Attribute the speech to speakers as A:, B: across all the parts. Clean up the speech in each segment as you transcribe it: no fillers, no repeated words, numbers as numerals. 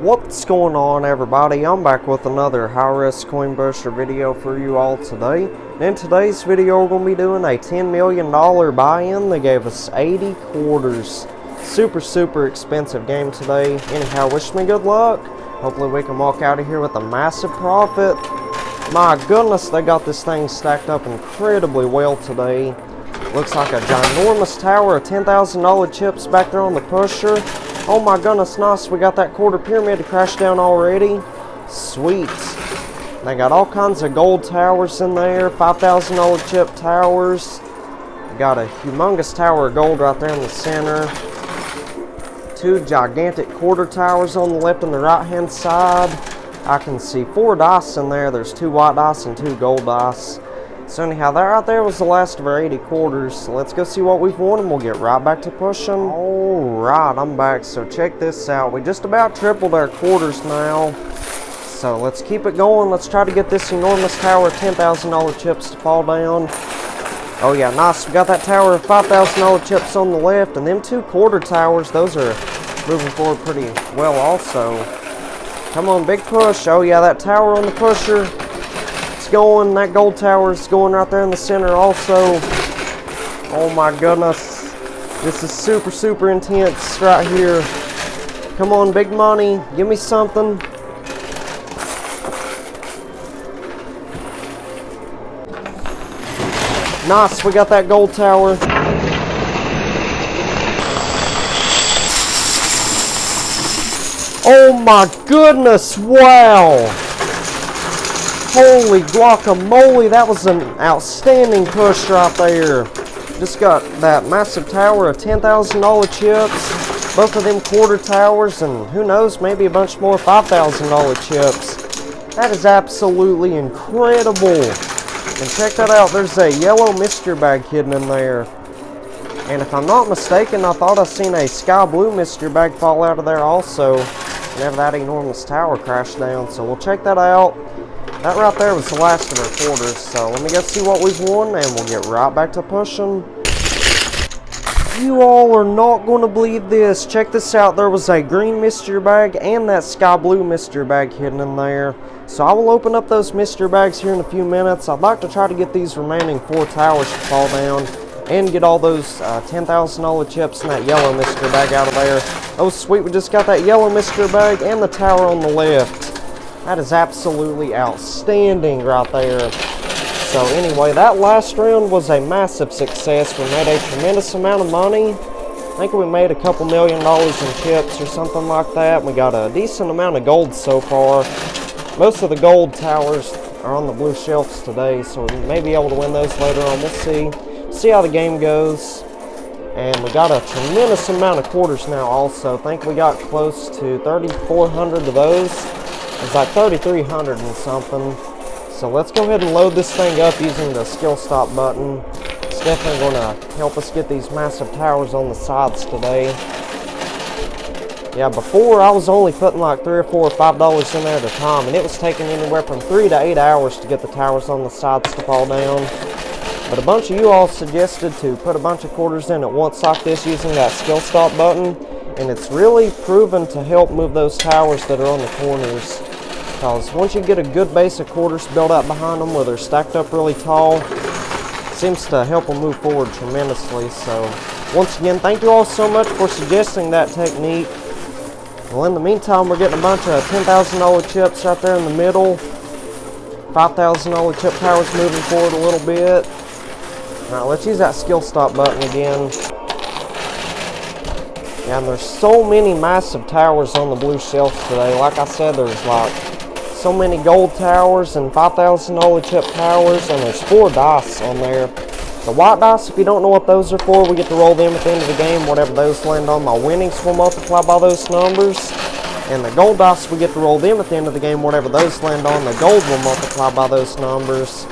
A: What's going on, everybody? I'm back with another high-risk coin booster video for you all today. In today's video, we're going to be doing a $10 million buy-in. They gave us 80 quarters. Super expensive game today. Anyhow, wish me good luck. Hopefully we can walk out of here with a massive profit. My goodness, they got this thing stacked up incredibly well today. Looks like a ginormous tower of $10,000 chips back there on the pusher. Oh my goodness, nice. We got that quarter pyramid to crash down already. Sweet. They got all kinds of gold towers in there. $5,000 chip towers. Got a humongous tower of gold right there in the center. Two gigantic quarter towers on the left and the right hand side. I can see 4 dice in there. There's 2 white dice and 2 gold dice. So anyhow, that right there was the last of our 80 quarters. So let's go see what we've won and we'll get right back to pushing. Alright, I'm back. So check this out. We just about tripled our quarters now. So let's keep it going. Let's try to get this enormous tower of $10,000 chips to fall down. Oh yeah, nice. We got that tower of $5,000 chips on the left. And them 2 quarter towers, those are moving forward pretty well also. Come on, big push. Oh yeah, that tower on the pusher. Going, that gold tower is going right there in the center also. Oh my goodness, this is super intense right here. Come on, big money, give me something. Nice, we got that gold tower. Oh my goodness, wow. Holy guacamole, that was an outstanding push right there. Just got that massive tower of $10,000 chips, both of them quarter towers, and who knows, maybe a bunch more $5,000 chips. That is absolutely incredible. And check that out, there's a yellow mystery bag hidden in there. And if I'm not mistaken, I thought I seen a sky blue mystery bag fall out of there also, whenever that enormous tower crashed down. So we'll check that out. That right there was the last of our quarters, so let me go see what we've won, and we'll get right back to pushing. You all are not going to believe this. Check this out. There was a green mystery bag and that sky blue mystery bag hidden in there. So I will open up those mystery bags here in a few minutes. I'd like to try to get these remaining 4 towers to fall down and get all those $10,000 chips and that yellow mystery bag out of there. Oh, sweet. We just got that yellow mystery bag and the tower on the left. That is absolutely outstanding right there. So anyway, that last round was a massive success. We made a tremendous amount of money. I think we made a couple $1 million in chips or something like that. We got a decent amount of gold so far. Most of the gold towers are on the blue shelves today, so we may be able to win those later on. We'll see how the game goes. And we got a tremendous amount of quarters now also. I think we got close to 3,400 of those. It's like 3,300 and something. So let's go ahead and load this thing up using the skill stop button. It's definitely going to help us get these massive towers on the sides today. Yeah, before I was only putting like $3 or $4 or $5 in there at a time, and it was taking anywhere from 3 to 8 hours to get the towers on the sides to fall down. But a bunch of you all suggested to put a bunch of quarters in at once like this using that skill stop button. And it's really proven to help move those towers that are on the corners. Because once you get a good base of quarters built up behind them where they're stacked up really tall, it seems to help them move forward tremendously. So once again, thank you all so much for suggesting that technique. Well, in the meantime, we're getting a bunch of $10,000 chips right there in the middle. $5,000 chip towers moving forward a little bit. Alright, let's use that skill stop button again. And there's so many massive towers on the blue shelves today. Like I said, there's like so many gold towers and $5,000 chip towers, and there's 4 dice on there. The white dice, if you don't know what those are for, we get to roll them at the end of the game. Whatever those land on, my winnings will multiply by those numbers. And the gold dice, we get to roll them at the end of the game. Whatever those land on, the gold will multiply by those numbers.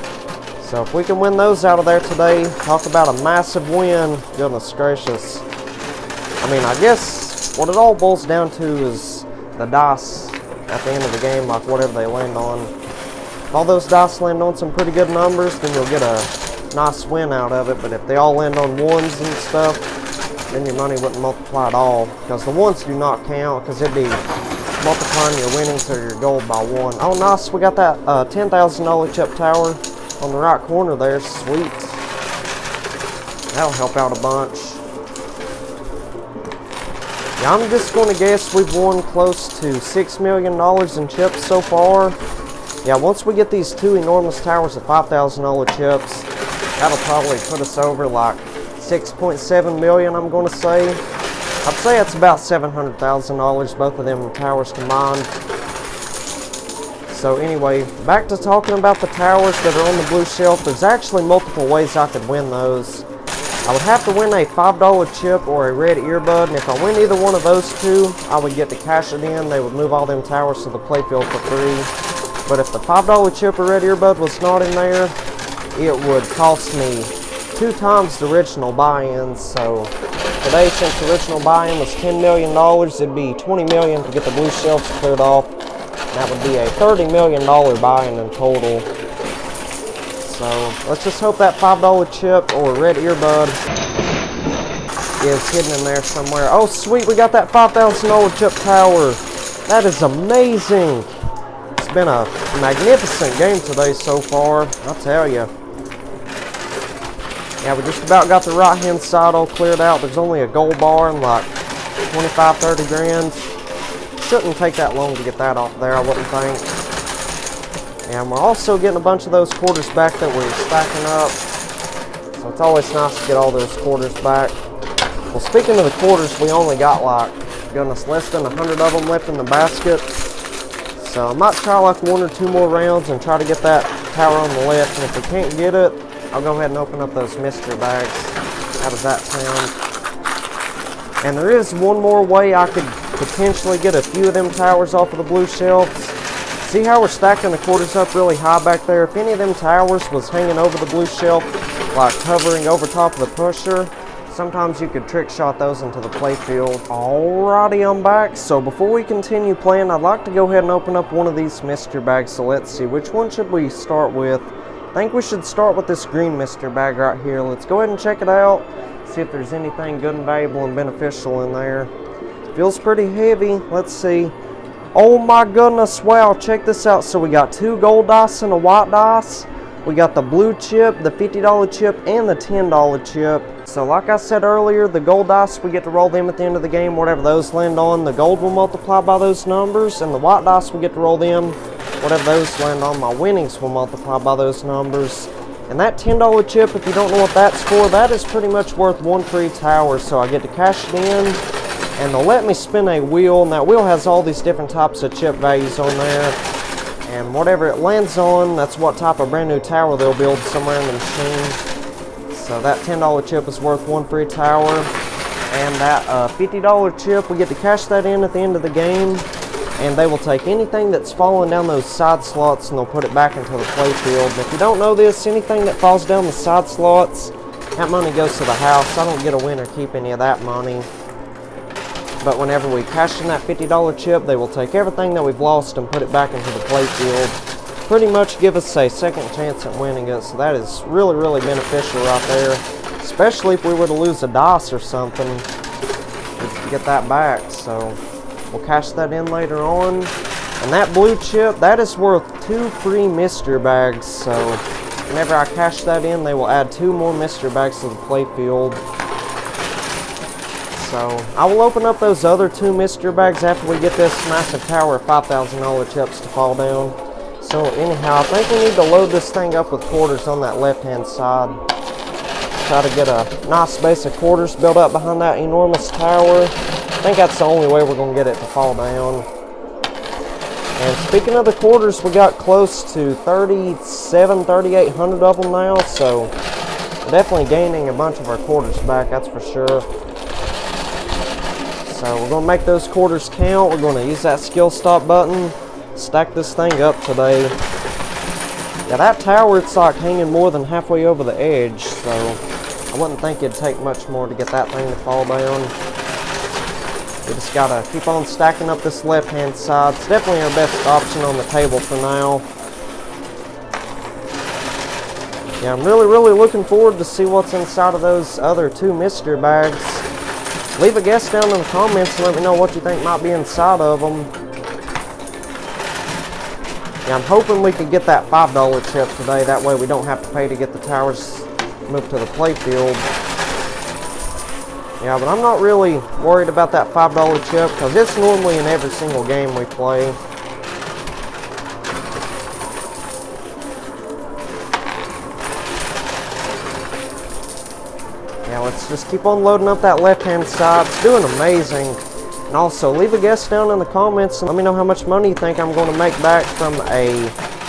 A: So if we can win those out of there today, talk about a massive win. Goodness gracious. I mean, I guess what it all boils down to is the dice at the end of the game, like whatever they land on. If all those dice land on some pretty good numbers, then you'll get a nice win out of it. But if they all land on 1s and stuff, then your money wouldn't multiply at all, because the 1s do not count, because it'd be multiplying your winnings or your gold by 1. Oh, nice. We got that $10,000 chip tower on the right corner there. Sweet. That'll help out a bunch. Yeah, I'm just going to guess we've won close to $6 million in chips so far. Yeah, once we get these 2 enormous towers of $5,000 chips, that'll probably put us over like 6.7 million, I'm going to say. I'd say it's about $700,000, both of them towers combined. So anyway, back to talking about the towers that are on the blue shelf. There's actually multiple ways I could win those. I would have to win a $5 chip or a red earbud, and if I win either one of those two, I would get to cash it in. They would move all them towers to the playfield for free. But if the $5 chip or red earbud was not in there, it would cost me 2 times the original buy-in. So today, since the original buy-in was $10 million, it'd be $20 million to get the blue shelves cleared off. That would be a $30 million buy-in in total. So let's just hope that $5 chip or red earbud is hidden in there somewhere. Oh sweet, we got that $5,000 chip tower. That is amazing. It's been a magnificent game today so far, I'll tell you. Yeah, we just about got the right hand side all cleared out. There's only a gold bar and like 25-30 grand. Shouldn't take that long to get that off there, I wouldn't think. And we're also getting a bunch of those quarters back that we're stacking up. So it's always nice to get all those quarters back. Well, speaking of the quarters, we only got like, goodness, less than 100 of them left in the basket. So I might try like 1 or 2 more rounds and try to get that tower on the left. And if we can't get it, I'll go ahead and open up those mystery bags. How does that sound? And there is one more way I could potentially get a few of them towers off of the blue shelves. See how we're stacking the quarters up really high back there? If any of them towers was hanging over the blue shelf, like hovering over top of the pusher, sometimes you could trick shot those into the playfield. Alrighty, I'm back. So before we continue playing, I'd like to go ahead and open up one of these mystery bags. So let's see, which one should we start with? I think we should start with this green mystery bag right here. Let's go ahead and check it out. See if there's anything good and valuable and beneficial in there. Feels pretty heavy. Let's see. Oh my goodness, wow, check this out. So we got 2 gold dice and a white dice. We got the blue chip, the $50 chip, and the $10 chip. So like I said earlier, the gold dice, we get to roll them at the end of the game. Whatever those land on, the gold will multiply by those numbers. And the white dice, we get to roll them. Whatever those land on, my winnings will multiply by those numbers. And that $10 chip, if you don't know what that's for, that is pretty much worth 1 free tower. So I get to cash it in. And they'll let me spin a wheel, and that wheel has all these different types of chip values on there. And whatever it lands on, that's what type of brand new tower they'll build somewhere in the machine. So that $10 chip is worth 1 free tower. And that $50 chip, we get to cash that in at the end of the game. And they will take anything that's falling down those side slots and they'll put it back into the playfield. If you don't know this, anything that falls down the side slots, that money goes to the house. I don't get a win or keep any of that money. But whenever we cash in that $50 chip, they will take everything that we've lost and put it back into the playfield. Pretty much give us a second chance at winning it. So that is really, really beneficial right there. Especially if we were to lose a dice or something. We can get that back. So we'll cash that in later on. And that blue chip, that is worth 2 free mystery bags. So whenever I cash that in, they will add 2 more mystery bags to the playfield. So I will open up those other 2 mystery bags after we get this massive tower of $5,000 chips to fall down. So anyhow, I think we need to load this thing up with quarters on that left-hand side. Try to get a nice base of quarters built up behind that enormous tower. I think that's the only way we're going to get it to fall down. And speaking of the quarters, we got close to 3,800 of them now. So we're definitely gaining a bunch of our quarters back, that's for sure. So we're going to make those quarters count. We're going to use that skill stop button, stack this thing up today. Yeah, that tower, it's like hanging more than halfway over the edge, so I wouldn't think it'd take much more to get that thing to fall down. We just got to keep on stacking up this left-hand side. It's definitely our best option on the table for now. Yeah, I'm really, really looking forward to see what's inside of those other 2 mystery bags. Leave a guess down in the comments and let me know what you think might be inside of them. Yeah, I'm hoping we could get that $5 chip today. That way we don't have to pay to get the towers moved to the playfield. Yeah, but I'm not really worried about that $5 chip because it's normally in every single game we play. Yeah, let's just keep on loading up that left-hand side. It's doing amazing. And also, leave a guess down in the comments and let me know how much money you think I'm going to make back from a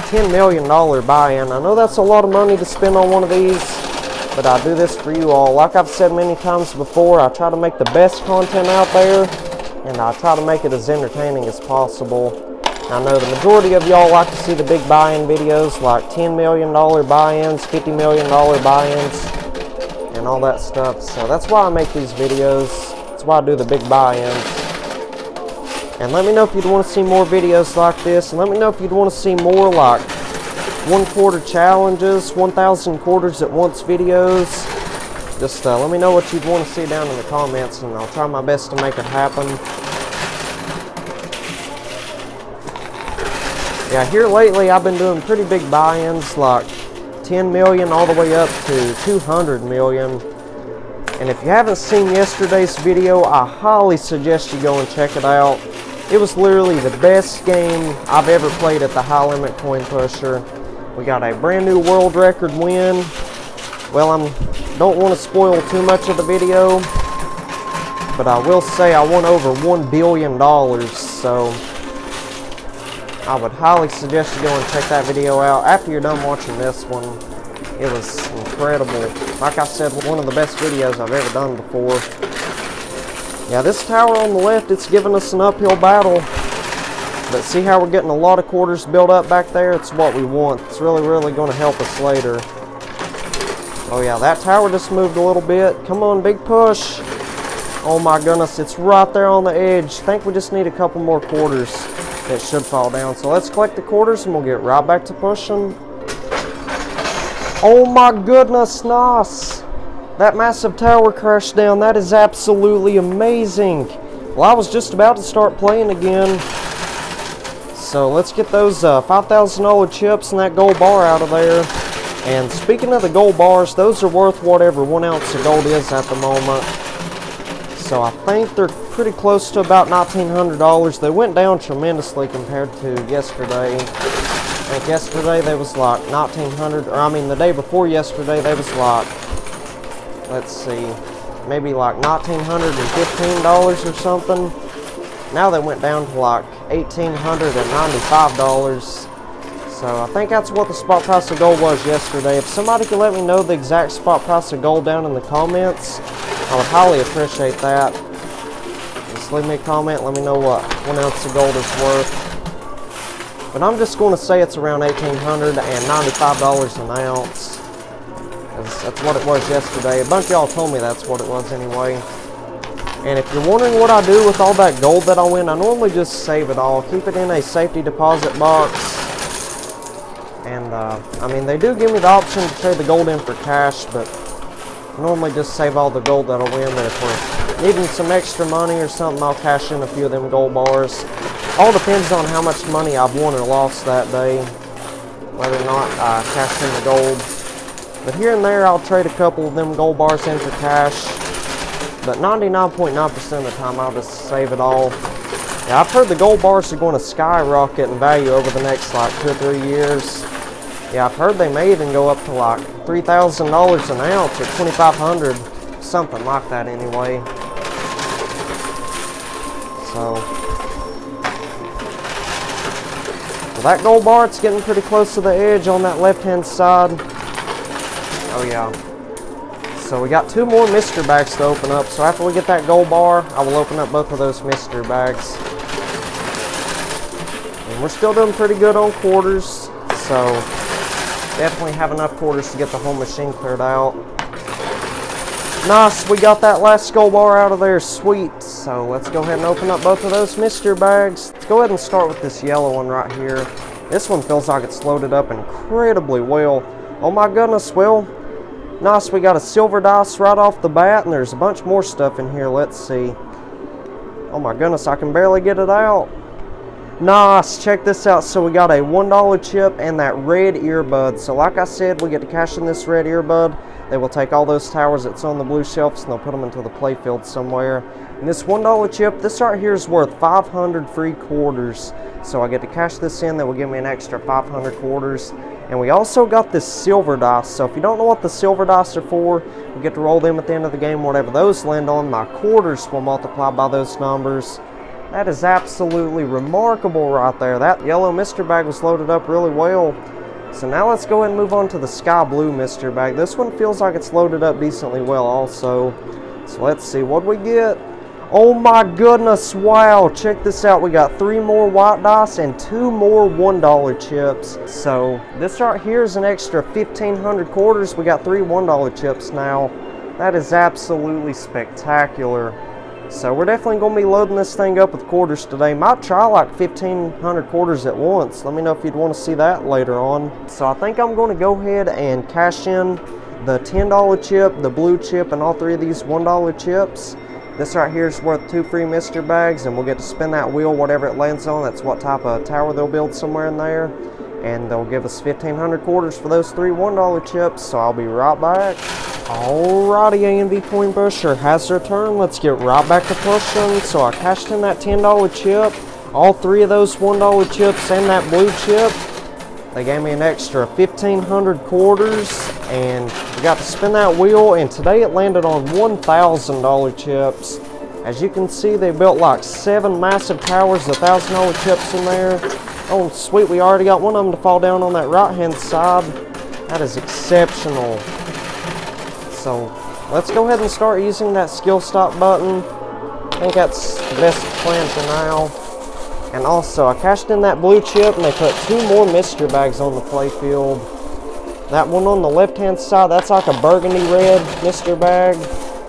A: $10 million buy-in. I know that's a lot of money to spend on one of these, but I do this for you all. Like I've said many times before, I try to make the best content out there, and I try to make it as entertaining as possible. I know the majority of y'all like to see the big buy-in videos, like $10 million buy-ins, $50 million buy-ins, and all that stuff. So that's why I make these videos. That's why I do the big buy-ins. And let me know if you'd want to see more videos like this, and let me know if you'd want to see more like 1 quarter challenges, 1,000 quarters at once videos. Just let me know what you'd want to see down in the comments, and I'll try my best to make it happen. Yeah, here lately I've been doing pretty big buy-ins, like 10 million all the way up to 200 million. And if you haven't seen yesterday's video, I highly suggest you go and check it out. It was literally the best game I've ever played at the High Limit Coin Pusher. We got a brand new world record win. Well, I don't want to spoil too much of the video, but I will say I won over $1 billion, so I would highly suggest you go and check that video out after you're done watching this one. It was incredible. Like I said, one of the best videos I've ever done before. Yeah, this tower on the left, it's giving us an uphill battle. But see how we're getting a lot of quarters built up back there? It's what we want. It's really, really going to help us later. Oh yeah, that tower just moved a little bit. Come on, big push. Oh my goodness, it's right there on the edge. I think we just need a couple more quarters that should fall down. So let's collect the quarters and we'll get right back to pushing. Oh my goodness, nice. That massive tower crashed down. That is absolutely amazing. Well, I was just about to start playing again. So let's get those $5,000 chips and that gold bar out of there. And speaking of the gold bars, those are worth whatever 1 ounce of gold is at the moment. So I think they're pretty close to about $1,900. They went down tremendously compared to yesterday. I think yesterday they was like $1,900, or I mean the day before yesterday they was like, let's see, maybe like $1,915 or something. Now they went down to like $1,895. So I think that's what the spot price of gold was yesterday. If somebody could let me know the exact spot price of gold down in the comments, I would highly appreciate that. Just leave me a comment, let me know what 1 ounce of gold is worth. But I'm just going to say it's around $1,895 an ounce. That's what it was yesterday. A bunch of y'all told me that's what it was anyway. And if you're wondering what I do with all that gold that I win, I normally just save it all. Keep it in a safety deposit box. And, I mean, they do give me the option to trade the gold in for cash, but I normally just save all the gold that I win. But if we're needing some extra money or something, I'll cash in a few of them gold bars. All depends on how much money I've won or lost that day, whether or not I cash in the gold. But here and there, I'll trade a couple of them gold bars in for cash. But 99.9% of the time, I'll just save it all. Yeah, I've heard the gold bars are going to skyrocket in value over the next like 2 or 3 years. Yeah, I've heard they may even go up to like $3,000 an ounce or $2,500, something like that anyway. So, well, that gold bar, it's getting pretty close to the edge on that left-hand side. Oh yeah. So we got 2 more mystery bags to open up. So after we get that gold bar, I will open up both of those mystery bags. And we're still doing pretty good on quarters. So definitely have enough quarters to get the whole machine cleared out. Nice, we got that last gold bar out of there. Sweet. So let's go ahead and open up both of those mystery bags. Let's go ahead and start with this yellow one right here. This one feels like it's loaded up incredibly well. Oh my goodness, well, nice, we got a silver dice right off the bat, and there's a bunch more stuff in here. Let's see. Oh my goodness, I can barely get it out. Nice, check this out. So we got a $1 chip and that red earbud. So like I said, we get to cash in this red earbud. They will take all those towers that's on the blue shelves and they'll put them into the playfield somewhere. And this $1 chip, this right here is worth 500 free quarters. So I get to cash this in, that will give me an extra 500 quarters. And we also got this silver dice. So if you don't know what the silver dice are for, we get to roll them at the end of the game. Whatever those land on, my quarters will multiply by those numbers. That is absolutely remarkable right there. That yellow mystery bag was loaded up really well. So now let's go ahead and move on to the sky blue mystery bag. This one feels like it's loaded up decently well also. So let's see what we get. Oh my goodness, wow, check this out. We got 3 more white dice and 2 more $1 chips. So this right here is an extra 1,500 quarters. We got 3 $1 chips now. That is absolutely spectacular. So we're definitely going to be loading this thing up with quarters today. Might try like 1,500 quarters at once. Let me know if you'd want to see that later on. So I think I'm going to go ahead and cash in the $10 chip, the blue chip, and all 3 of these $1 chips. This right here is worth 2 free mystery bags, and we'll get to spin that wheel, whatever it lands on. That's what type of tower they'll build somewhere in there. And they'll give us 1,500 quarters for those 3 $1 chips, so I'll be right back. Alrighty, AMV Coin Pusher has their turn. Let's get right back to pushing. So I cashed in that $10 chip, all 3 of those $1 chips, and that blue chip. They gave me an extra 1,500 quarters, and we got to spin that wheel, and today it landed on $1,000 chips. As you can see, they built like 7 massive towers, $1,000 chips in there. Oh, sweet, we already got one of them to fall down on that right-hand side. That is exceptional. So let's go ahead and start using that skill stop button. I think that's the best plan for now. And also, I cashed in that blue chip, and they put 2 more mystery bags on the playfield. That one on the left-hand side, that's like a burgundy red mystery bag.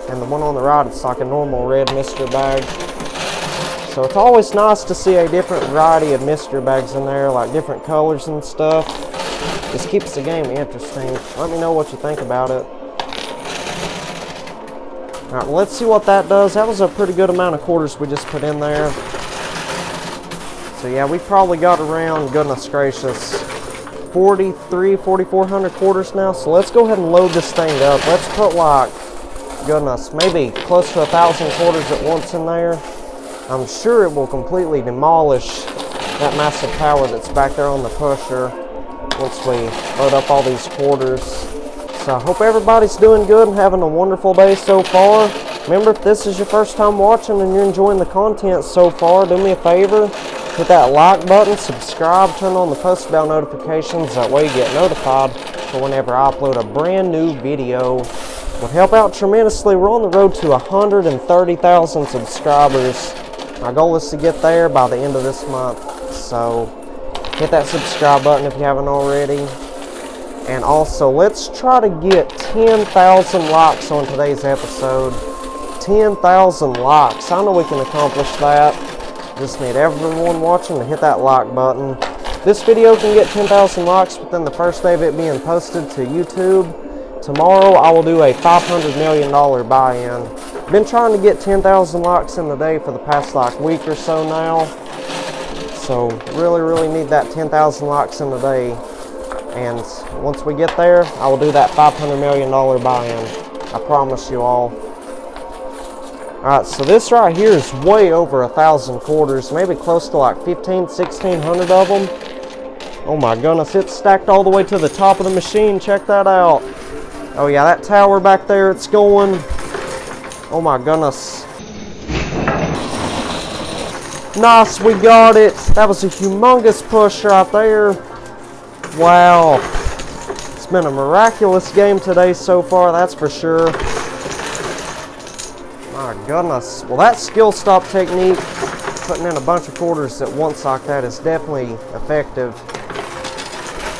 A: And the one on the right, it's like a normal red mystery bag. So it's always nice to see a different variety of mystery bags in there, like different colors and stuff. This keeps the game interesting. Let me know what you think about it. Alright, well, let's see what that does. That was a pretty good amount of quarters we just put in there. So yeah, we probably got around, goodness gracious, 4,400 quarters now. So let's go ahead and load this thing up. Let's put like, goodness, maybe close to 1,000 quarters at once in there. I'm sure it will completely demolish that massive tower that's back there on the pusher once we load up all these quarters. So I hope everybody's doing good and having a wonderful day so far. Remember, if this is your first time watching and you're enjoying the content so far, do me a favor, hit that like button, subscribe, turn on the post bell notifications. That way you get notified for whenever I upload a brand new video. It would help out tremendously. We're on the road to 130,000 subscribers. My goal is to get there by the end of this month. So hit that subscribe button if you haven't already. And also, let's try to get 10,000 likes on today's episode. 10,000 likes. I know we can accomplish that. Just need everyone watching to hit that like button. This video can get 10,000 likes within the first day of it being posted to YouTube. Tomorrow, I will do a $500 million buy-in. Been trying to get 10,000 likes in the day for the past like week or so now. So, really need that 10,000 likes in the day. And once we get there, I will do that $500 million buy-in. I promise you all. Alright, so this right here is way over 1,000 quarters, maybe close to like 1,600 of them. Oh my goodness, it's stacked all the way to the top of the machine. Check that out. Oh yeah, that tower back there, it's going. Oh my goodness. Nice, we got it. That was a humongous push right there. Wow, it's been a miraculous game today so far, that's for sure. My goodness. Well, that skill stop technique, putting in a bunch of quarters at once like that, is definitely effective.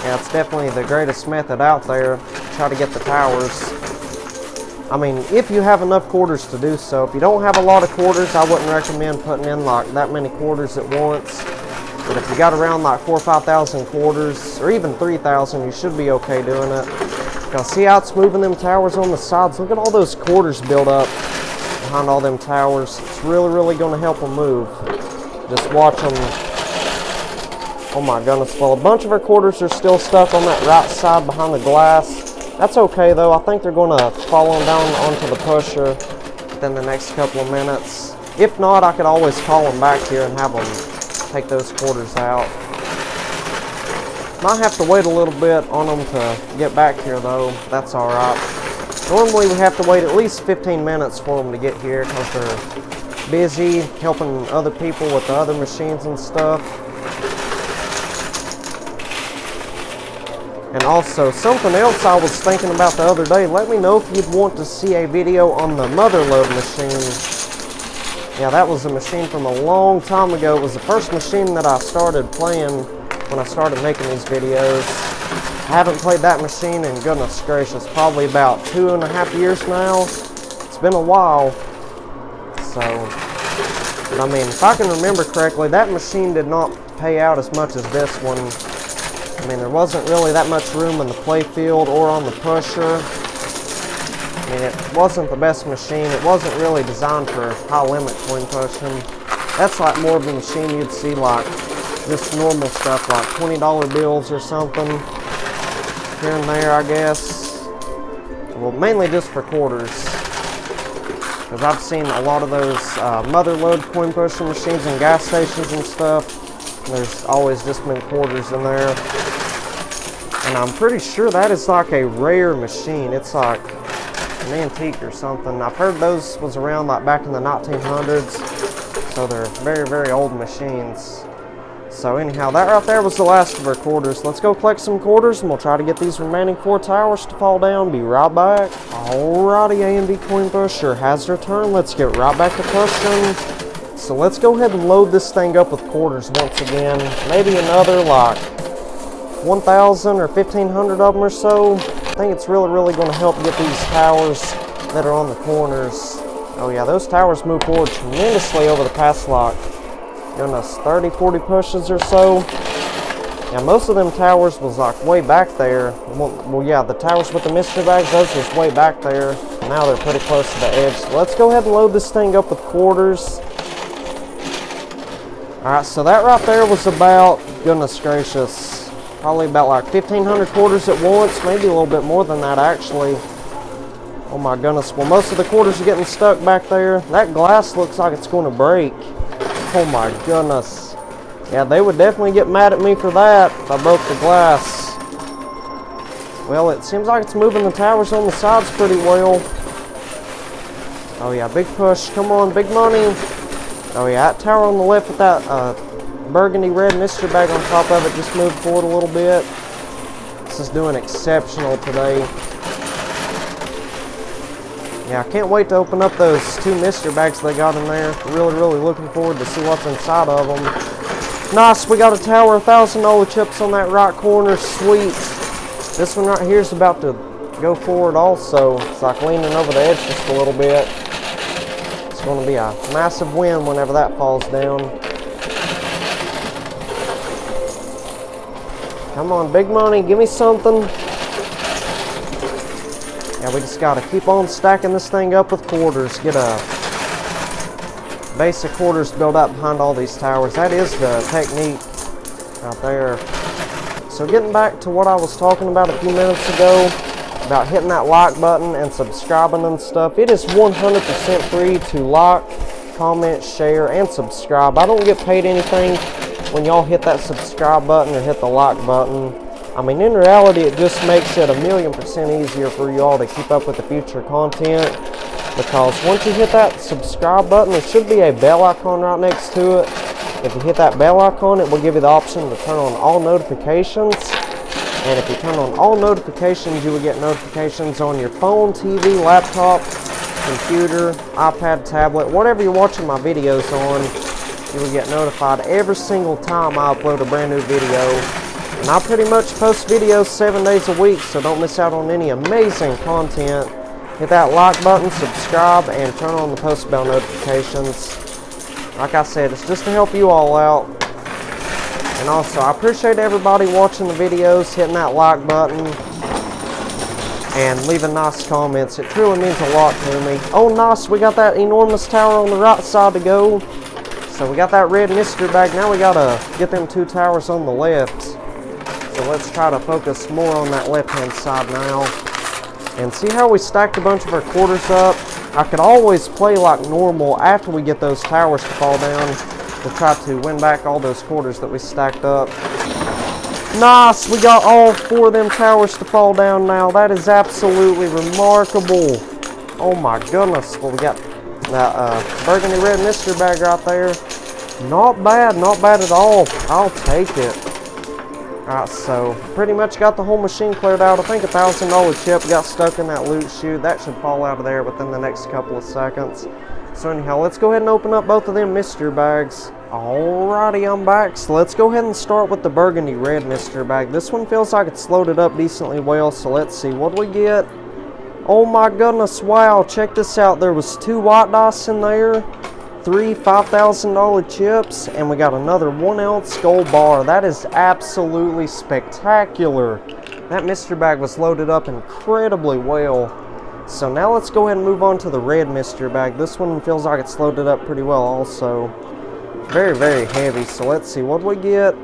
A: Yeah, it's definitely the greatest method out there to try to get the towers. I mean, if you have enough quarters to do so. If you don't have a lot of quarters, I wouldn't recommend putting in like that many quarters at once. But if you got around like 4,000 or 5,000 quarters, or even 3,000, you should be okay doing it. Now see how it's moving them towers on the sides? Look at all those quarters built up behind all them towers. It's really going to help them move. Just watch them Oh my goodness, well a bunch of our quarters are still stuck on that right side behind the glass. That's okay though, I think they're going to fall on down onto the pusher within the next couple of minutes. If not, I could always call them back here and have them take those quarters out. Might have to wait a little bit on them to get back here though, that's alright. Normally we have to wait at least 15 minutes for them to get here because they're busy helping other people with the other machines and stuff. And also, something else I was thinking about the other day, let me know if you'd want to see a video on the Motherlode machine. Yeah, that was a machine from a long time ago. It was the first machine that I started playing when I started making these videos. I haven't played that machine in, goodness gracious, probably about 2.5 years now. It's been a while. So, but I mean, if I can remember correctly, that machine did not pay out as much as this one. I mean, there wasn't really that much room in the play field or on the pusher. I mean, it wasn't the best machine. It wasn't really designed for high limit coin pushing. That's like more of a machine you'd see like just normal stuff like $20 bills or something here and there, I guess. Well, mainly just for quarters. Because I've seen a lot of those Motherlode coin pushing machines in gas stations and stuff. There's always just been quarters in there. And I'm pretty sure that is like a rare machine. It's like an antique or something. I've heard those was around like back in the 1900s. So they're very, very old machines. So anyhow, that right there was the last of our quarters. Let's go collect some quarters and we'll try to get these remaining 4 towers to fall down. Be right back. Alrighty, A&B Coin Pusher has returned. Let's get right back to pushing. So let's go ahead and load this thing up with quarters once again. Maybe another like 1,000 or 1,500 of them or so. I think it's really going to help get these towers that are on the corners. Oh yeah, those towers move forward tremendously over the past like, goodness, 30, 40 pushes or so. Yeah, most of them towers was like way back there. Well yeah, the towers with the mystery bags, those was way back there. Now they're pretty close to the edge. So let's go ahead and load this thing up with quarters. Alright, so that right there was about, goodness gracious, probably about like 1,500 quarters at once, maybe a little bit more than that actually. Oh my goodness, well most of the quarters are getting stuck back there. That glass looks like it's going to break. Oh my goodness. Yeah, they would definitely get mad at me for that if I broke the glass. Well, it seems like it's moving the towers on the sides pretty well. Oh yeah, big push, come on, big money. Oh yeah, that tower on the left with that burgundy red mystery bag on top of it just moved forward a little bit. This is doing exceptional today. Yeah, I can't wait to open up those 2 mystery bags they got in there. Really looking forward to see what's inside of them. Nice, we got a tower of $1,000 chips on that right corner, sweet. This one right here is about to go forward also. It's like leaning over the edge just a little bit. It's going to be a massive win whenever that falls down. Come on, big money, give me something. Yeah, we just got to keep on stacking this thing up with quarters. Get a base of quarters built up behind all these towers. That is the technique right there. So getting back to what I was talking about a few minutes ago, about hitting that like button and subscribing and stuff. It is 100% free to like, comment, share, and subscribe. I don't get paid anything when y'all hit that subscribe button or hit the like button. I mean, in reality, it just makes it 1,000,000% easier for you all to keep up with the future content. Because once you hit that subscribe button, there should be a bell icon right next to it. If you hit that bell icon, it will give you the option to turn on all notifications. And if you turn on all notifications, you will get notifications on your phone, TV, laptop, computer, iPad, tablet, whatever you're watching my videos on. You will get notified every single time I upload a brand new video. And I pretty much post videos 7 days a week, so don't miss out on any amazing content. Hit that like button, subscribe, and turn on the post bell notifications. Like I said, it's just to help you all out. And also, I appreciate everybody watching the videos, hitting that like button, and leaving nice comments. It truly means a lot to me. Oh, nice, we got that enormous tower on the right side to go. So we got that red mystery bag. Now we gotta get them 2 towers on the left. So let's try to focus more on that left-hand side now. And see how we stacked a bunch of our quarters up? I could always play like normal after we get those towers to fall down to try to win back all those quarters that we stacked up. Nice! We got all 4 of them towers to fall down now. That is absolutely remarkable. Oh my goodness. Well, we got that burgundy red mystery bag right there. Not bad at all. I'll take it. Alright, so pretty much got the whole machine cleared out. I think $1,000 chip got stuck in that loot chute. That should fall out of there within the next couple of seconds. So anyhow, let's go ahead and open up both of them mystery bags. Alrighty, I'm back. So let's go ahead and start with the burgundy red mystery bag. This one feels like it's loaded up decently well, so let's see. What do we get? Oh my goodness, wow, check this out. There was 2 white dice in there, 3 $5,000 chips, and we got another 1 ounce gold bar. That is absolutely spectacular. That mystery bag was loaded up incredibly well. So now let's go ahead and move on to the red mystery bag. This one feels like it's loaded up pretty well also. Very, very heavy. So let's see, what do we get?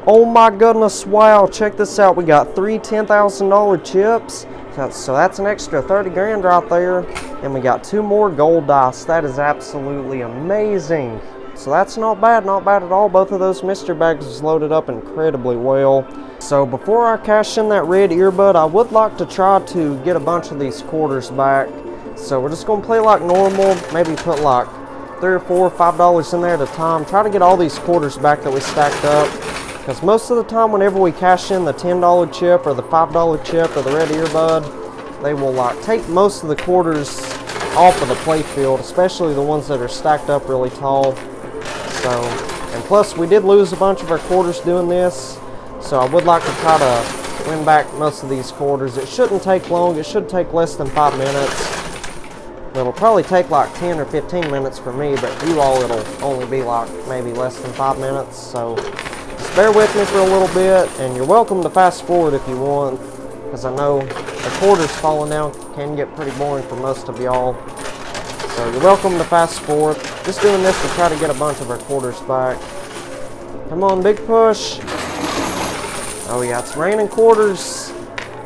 A: Oh my goodness, wow, check this out. We got 3 $10,000 chips. So that's an extra 30 grand right there. And we got 2 more gold dice. That is absolutely amazing. So that's not bad at all. Both of those mystery bags is loaded up incredibly well. So before I cash in that red earbud, I would like to try to get a bunch of these quarters back. So we're just gonna play like normal, maybe put like $3 or $4, $5 in there at a time. Try to get all these quarters back that we stacked up. Because most of the time whenever we cash in the $10 chip or the $5 chip or the red earbud, they will like take most of the quarters off of the play field, especially the ones that are stacked up really tall. So, and plus we did lose a bunch of our quarters doing this, so I would like to try to win back most of these quarters. It shouldn't take long. It should take less than 5 minutes. It'll probably take like 10 or 15 minutes for me, but for you all it'll only be like maybe less than 5 minutes. So just bear with me for a little bit, and you're welcome to fast forward if you want, because I know the quarters falling down can get pretty boring for most of y'all. So you're welcome to fast forward. Just doing this to try to get a bunch of our quarters back. Come on, big push. Oh yeah, it's raining quarters.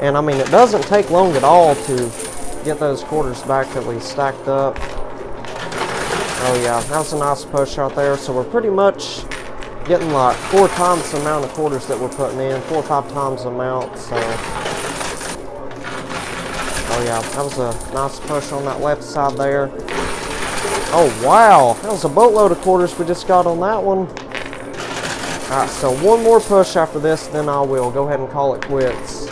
A: And I mean, it doesn't take long at all to get those quarters back that we stacked up. Oh yeah, that was a nice push right there. So we're pretty much getting like 4 times the amount of quarters that we're putting in, 4 or 5 times the amount. So, oh yeah, that was a nice push on that left side there. Oh wow, that was a boatload of quarters we just got on that one. Alright, so 1 more push after this, then I will go ahead and call it quits.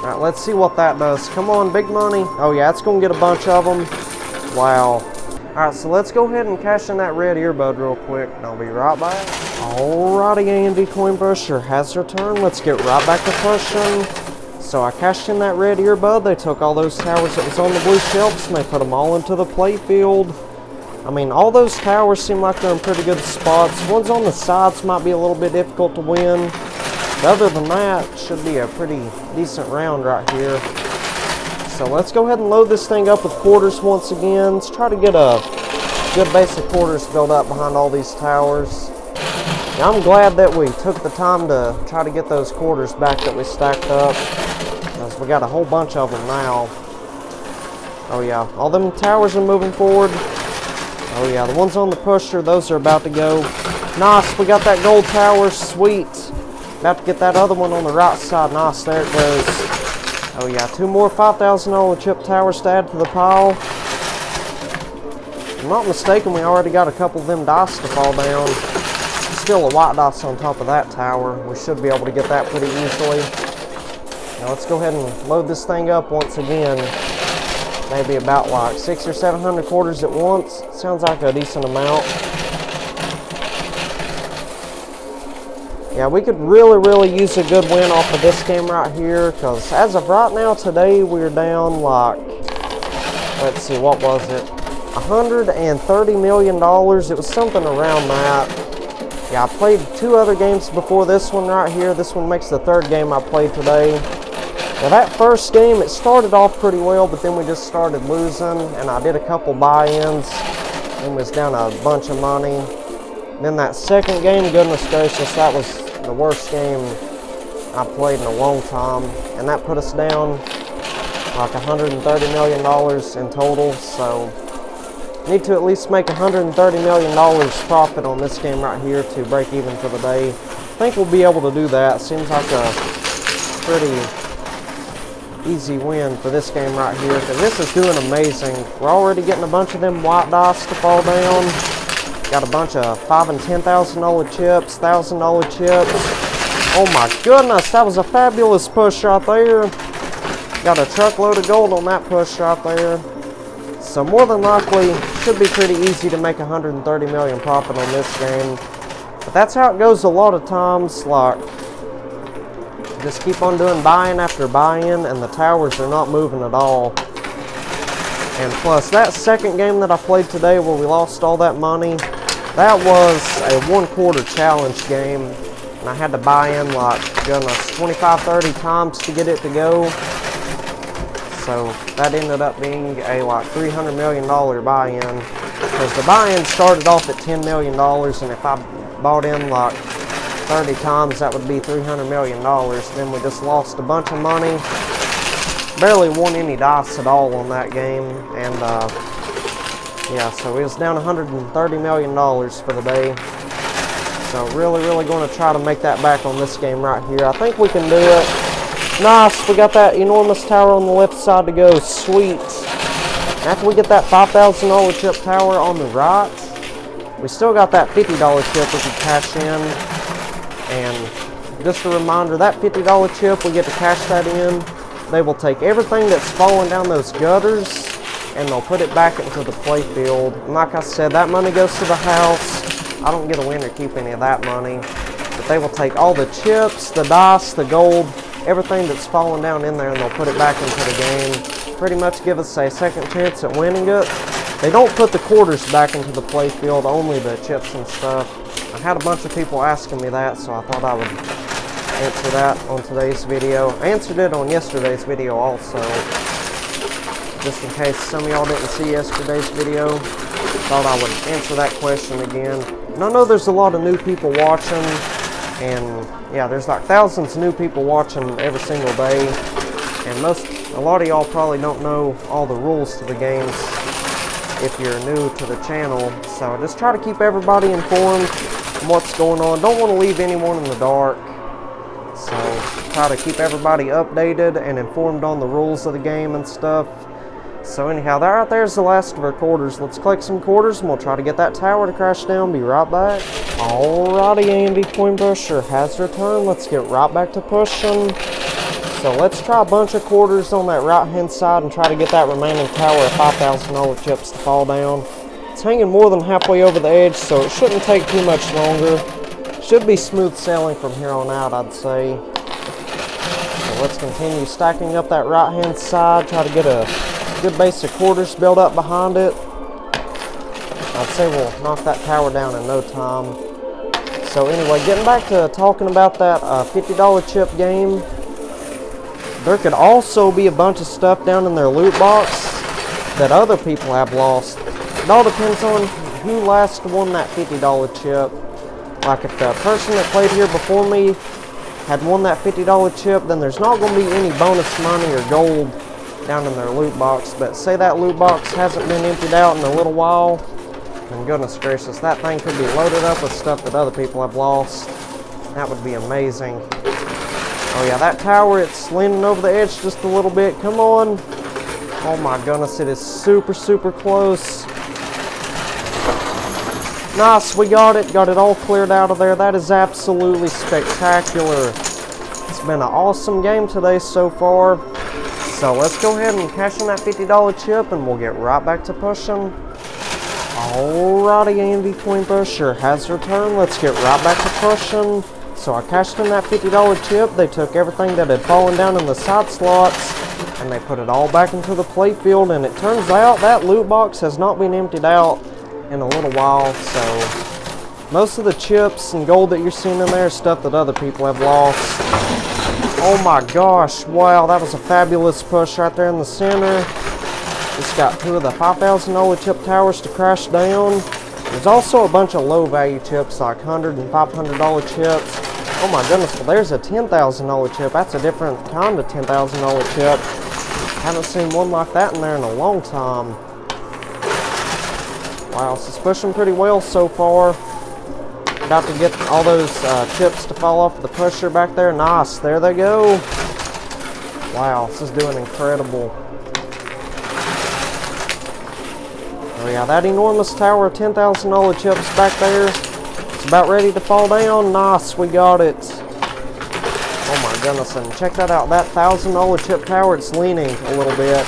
A: Alright, let's see what that does. Come on, big money. Oh yeah, it's going to get a bunch of them. Wow. Alright, so let's go ahead and cash in that red earbud real quick, and I'll be right back. Alrighty, AMD Coin Pusher has returned. Let's get right back to pushing. So I cashed in that red earbud. They took all those towers that was on the blue shelves, and they put them all into the play field. I mean, all those towers seem like they're in pretty good spots. Ones on the sides might be a little bit difficult to win. But other than that, it should be a pretty decent round right here. So let's go ahead and load this thing up with quarters once again. Let's try to get a good base of quarters built up behind all these towers. Now, I'm glad that we took the time to try to get those quarters back that we stacked up, because we got a whole bunch of them now. Oh yeah, all them towers are moving forward. Oh yeah, the ones on the pusher, those are about to go. Nice, we got that gold tower, sweet. About to get that other one on the right side. Nice, there it goes. Oh yeah, 2 more $5,000 chip towers to add to the pile. If I'm not mistaken, we already got a couple of them dice to fall down. Still a white dice on top of that tower. We should be able to get that pretty easily. Now let's go ahead and load this thing up once again. Maybe about like 600 or 700 quarters at once. Sounds like a decent amount. Yeah, we could really use a good win off of this game right here, because as of right now today, we're down like, let's see, what was it? $130 million. It was something around that. Yeah, I played 2 other games before this one right here. This one makes the 3rd game I played today. Now that first game, it started off pretty well, but then we just started losing, and I did a couple buy-ins and was down a bunch of money. Then that second game, goodness gracious, that was the worst game I played in a long time. And that put us down like $130 million in total. So need to at least make $130 million profit on this game right here to break even for the day. I think we'll be able to do that. Seems like a pretty easy win for this game right here, because this is doing amazing. We're already getting a bunch of them white dice to fall down. Got a bunch of $5,000 and $10,000 chips, $1,000 chips. Oh my goodness, that was a fabulous push right there. Got a truckload of gold on that push right there. So more than likely, should be pretty easy to make $130 million profit on this game. But that's how it goes a lot of times. Like, just keep on doing buy-in after buy-in, and the towers are not moving at all. And plus, that second game that I played today where we lost all that money, that was a 1/4 challenge game. And I had to buy in like, goodness, 25, 30 times to get it to go. So that ended up being a like $300 million buy-in. Because the buy-in started off at $10 million, and if I bought in like 30 times, that would be $300 million. Then we just lost a bunch of money. Barely won any dice at all on that game. And yeah, so it was down $130 million for the day. So really going to try to make that back on this game right here. I think we can do it. Nice, we got that enormous tower on the left side to go. Sweet. After we get that $5,000 chip tower on the right, we still got that $50 chip we can cash in. And just a reminder, that $50 chip, we get to cash that in. They will take everything that's falling down those gutters and they'll put it back into the play field. And like I said, that money goes to the house. I don't get a win or keep any of that money. But they will take all the chips, the dice, the gold, everything that's falling down in there, and they'll put it back into the game. Pretty much give us a second chance at winning it. They don't put the quarters back into the play field, only the chips and stuff. I had a bunch of people asking me that, so I thought I would answer that on today's video. I answered it on yesterday's video also, just in case some of y'all didn't see yesterday's video. Thought I would answer that question again. And I know there's a lot of new people watching, and yeah, there's like thousands of new people watching every single day, and a lot of y'all probably don't know all the rules to the games if you're new to the channel. So just try to keep everybody informed on what's going on. Don't want to leave anyone in the dark. So try to keep everybody updated and informed on the rules of the game and stuff. So anyhow, that right there's the last of our quarters. Let's collect some quarters and we'll try to get that tower to crash down. Be right back. Alrighty, Andy Coin Pusher has returned. Let's get right back to pushing. So let's try a bunch of quarters on that right hand side and try to get that remaining tower of $5,000 chips to fall down. It's hanging more than halfway over the edge, so it shouldn't take too much longer. Should be smooth sailing from here on out, I'd say. So let's continue stacking up that right hand side, try to get a good base of quarters built up behind it. I'd say we'll knock that tower down in no time. So anyway, getting back to talking about that $50 chip game, there could also be a bunch of stuff down in their loot box that other people have lost. It all depends on who last won that $50 chip. Like if the person that played here before me had won that $50 chip, then there's not going to be any bonus money or gold down in their loot box. But say that loot box hasn't been emptied out in a little while, and goodness gracious, that thing could be loaded up with stuff that other people have lost. That would be amazing. Oh yeah, that tower, it's leaning over the edge just a little bit. Come on. Oh my goodness, it is super close. Nice, we got it all cleared out of there. That is absolutely spectacular. It's been an awesome game today so far. So let's go ahead and cash in that $50 chip and we'll get right back to pushing. Alrighty, Andy Coin Pusher has returned. Let's get right back to pushing. So I cashed in that $50 chip. They took everything that had fallen down in the side slots and they put it all back into the play field, and it turns out that loot box has not been emptied out in a little while. So most of the chips and gold that you're seeing in there is stuff that other people have lost. Oh my gosh, wow, that was a fabulous push right there in the center. Just got two of the $5,000 chip towers to crash down. There's also a bunch of low value chips like $100 and $500 chips. Oh my goodness, well there's a $10,000 chip. That's a different kind of $10,000 chip. Haven't seen one like that in there in a long time. Wow, so it's pushing pretty well so far. About to get all those chips to fall off the pusher back there. Nice, there they go. Wow, this is doing incredible. Oh yeah, that enormous tower of $10,000 chips back there. It's about ready to fall down. Nice, we got it. Oh my goodness, and check that out. That $1,000 chip tower, it's leaning a little bit.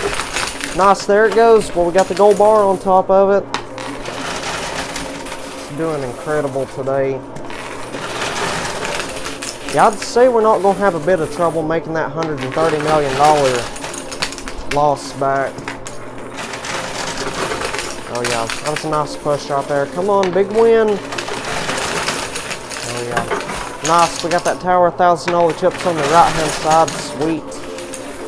A: Nice, there it goes. Well, we got the gold bar on top of it. It's doing incredible today. Yeah, I'd say we're not going to have a bit of trouble making that $130 million loss back. Oh yeah, that was a nice push out there. Come on, big win. Oh yeah. Nice, we got that tower $1,000 chips on the right hand side. Sweet.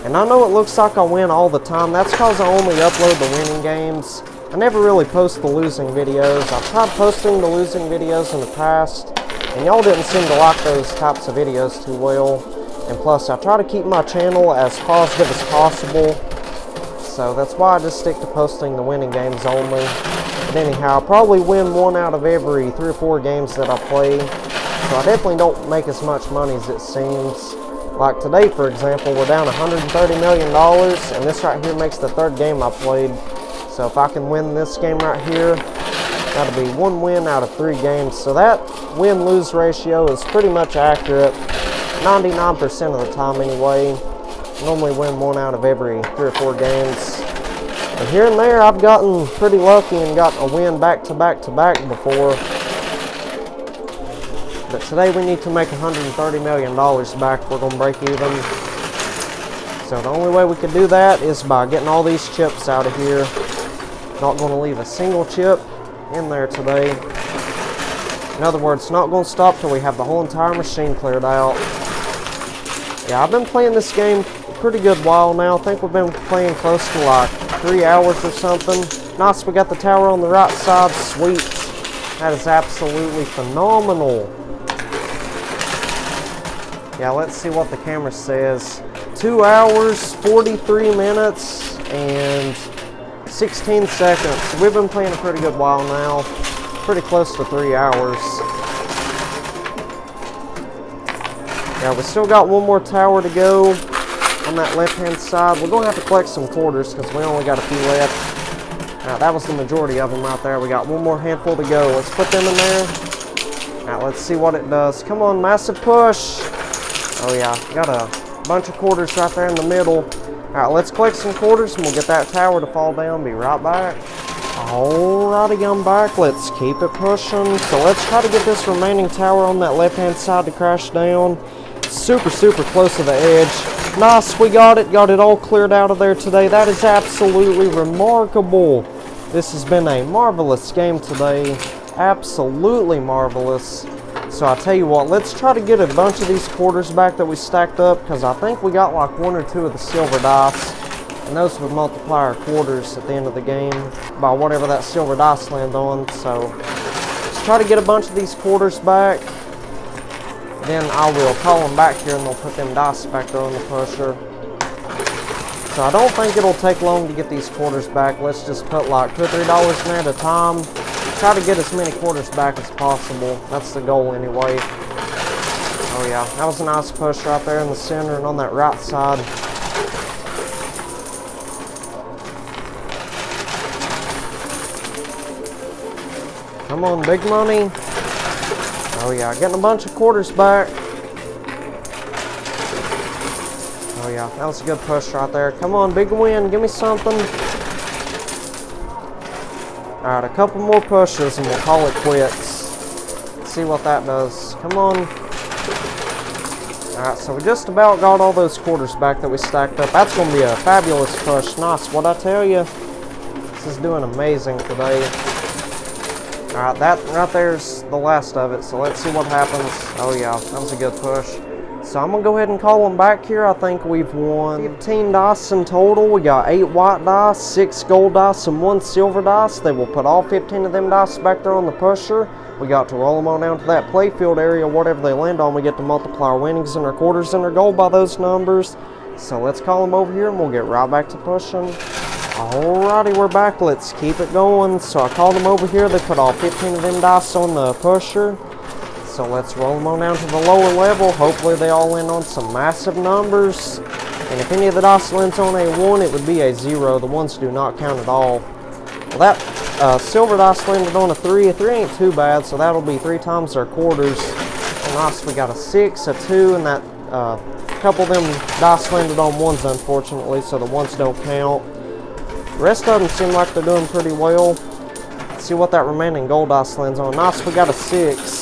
A: And I know it looks like I win all the time. That's because I only upload the winning games. I never really post the losing videos. I've tried posting the losing videos in the past, and y'all didn't seem to like those types of videos too well. And plus, I try to keep my channel as positive as possible. So that's why I just stick to posting the winning games only. But anyhow, I probably win 1 out of every 3 or 4 games that I play. So I definitely don't make as much money as it seems. Like today, for example, we're down $130 million, and this right here makes the 3rd game I played. So if I can win this game right here, that'll be 1 win out of 3 games. So that win-lose ratio is pretty much accurate, 99% of the time anyway. Normally win 1 out of every 3 or 4 games. But here and there, I've gotten pretty lucky and got a win back to back to back before. But today we need to make $130 million back. We're going to break even. So the only way we can do that is by getting all these chips out of here. Not going to leave a single chip in there today. In other words, not going to stop till we have the whole entire machine cleared out. Yeah, I've been playing this game a pretty good while now. I think we've been playing close to like 3 hours or something. Nice, we got the tower on the right side. Sweet. That is absolutely phenomenal. Yeah, let's see what the camera says. 2 hours, 43 minutes, and 16 seconds. We've been playing a pretty good while now. Pretty close to 3 hours. Yeah, we still got 1 more tower to go on that left-hand side. We're going to have to collect some quarters because we only got a few left. That was the majority of them right there. We got 1 more handful to go. Let's put them in there. Now, let's see what it does. Come on, massive push. Oh, yeah. Got a bunch of quarters right there in the middle. All right, let's collect some quarters and we'll get that tower to fall down. Be right back. Alrighty, I'm back. Let's keep it pushing. So let's try to get this remaining tower on that left-hand side to crash down. Super, super close to the edge. Nice, we got it all cleared out of there today. That is absolutely remarkable. This has been a marvelous game today. Absolutely marvelous. So I tell you what, let's try to get a bunch of these quarters back that we stacked up, because I think we got like 1 or 2 of the silver dice, and those would multiply our quarters at the end of the game by whatever that silver dice land on. So let's try to get a bunch of these quarters back. Then I will call them back here and they'll put them dice back there on the pusher. So I don't think it'll take long to get these quarters back. Let's just put like $2 or $3 in there at a time. Try to get as many quarters back as possible. That's the goal anyway. Oh yeah, that was a nice push right there in the center and on that right side. Come on, big money. Oh yeah, getting a bunch of quarters back. Oh yeah, that was a good push right there. Come on, big win, give me something. Alright, a couple more pushes and we'll call it quits. Let's see what that does. Come on. Alright, so we just about got all those quarters back that we stacked up. That's going to be a fabulous push. Nice, what'd I tell you? This is doing amazing today. Alright, that right there's the last of it, so let's see what happens. Oh yeah, that was a good push. So I'm going to go ahead and call them back here. I think we've won 15 dice in total. We got 8 white dice, 6 gold dice, and 1 silver dice. They will put all 15 of them dice back there on the pusher. We got to roll them on down to that playfield area. Whatever they land on, we get to multiply our winnings and our quarters and our gold by those numbers. So let's call them over here and we'll get right back to pushing. Alrighty, we're back. Let's keep it going. So I called them over here. They put all 15 of them dice on the pusher. So let's roll them on down to the lower level. Hopefully they all land on some massive numbers. And if any of the dice lands on a 1, it would be a 0. The ones do not count at all. Well, that silver dice landed on a 3. A 3 ain't too bad, so that'll be 3 times our quarters. And nice, we got a 6, a 2, and that couple of them dice landed on 1s, unfortunately, so the 1s don't count. The rest of them seem like they're doing pretty well. Let's see what that remaining gold dice lands on. Nice, we got a 6.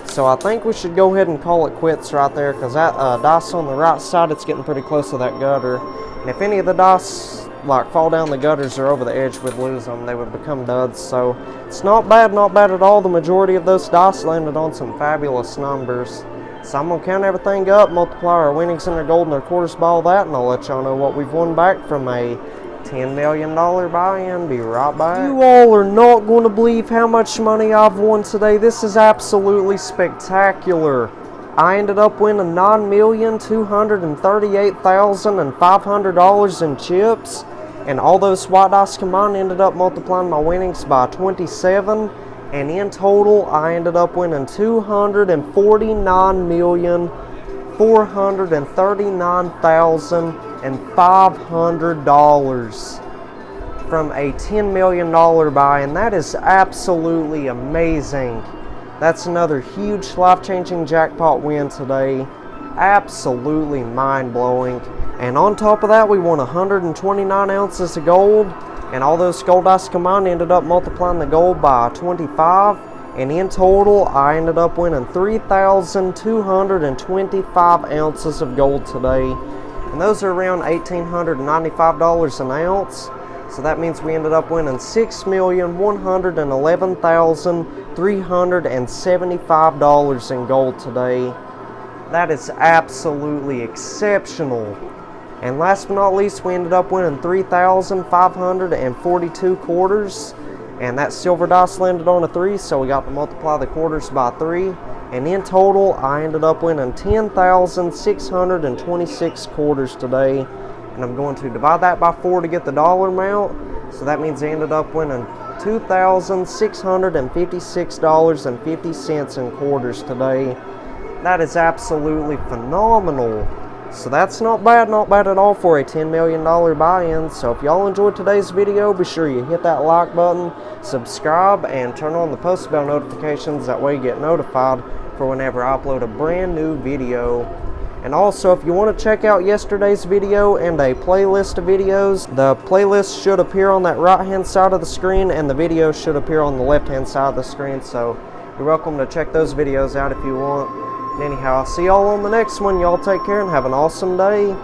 A: So I think we should go ahead and call it quits right there, because that dice on the right side, it's getting pretty close to that gutter. And if any of the dice like fall down the gutters or over the edge, we'd lose them. They would become duds. So it's not bad at all. The majority of those dice landed on some fabulous numbers. So I'm going to count everything up, multiply our winnings and our gold and our quarters by all that, and I'll let y'all know what we've won back from a $10 million buy-in. Be right back. You all are not going to believe how much money I've won today. This is absolutely spectacular. I ended up winning $9,238,500 in chips, and all those white dice combined ended up multiplying my winnings by 27, and in total I ended up winning $249,439,500 from a $10 million buy, and that is absolutely amazing. That's another huge life-changing jackpot win today. Absolutely mind-blowing. And on top of that, we won 129 ounces of gold, and all those gold dice combined ended up multiplying the gold by 25. And in total, I ended up winning 3,225 ounces of gold today. And those are around $1,895 an ounce. So that means we ended up winning $6,111,375 in gold today. That is absolutely exceptional. And last but not least, we ended up winning 3,542 quarters. And that silver dice landed on a 3, so we got to multiply the quarters by 3. And in total, I ended up winning 10,626 quarters today. And I'm going to divide that by 4 to get the dollar amount. So that means I ended up winning $2,656.50 in quarters today. That is absolutely phenomenal. So that's not bad at all for a $10 million buy-in. So if y'all enjoyed today's video, be sure you hit that like button, subscribe, and turn on the post bell notifications. That way you get notified for whenever I upload a brand new video. And also, if you want to check out yesterday's video and a playlist of videos, the playlist should appear on that right-hand side of the screen, and the video should appear on the left-hand side of the screen. So you're welcome to check those videos out if you want. And anyhow, I'll see y'all on the next one. Y'all take care and have an awesome day.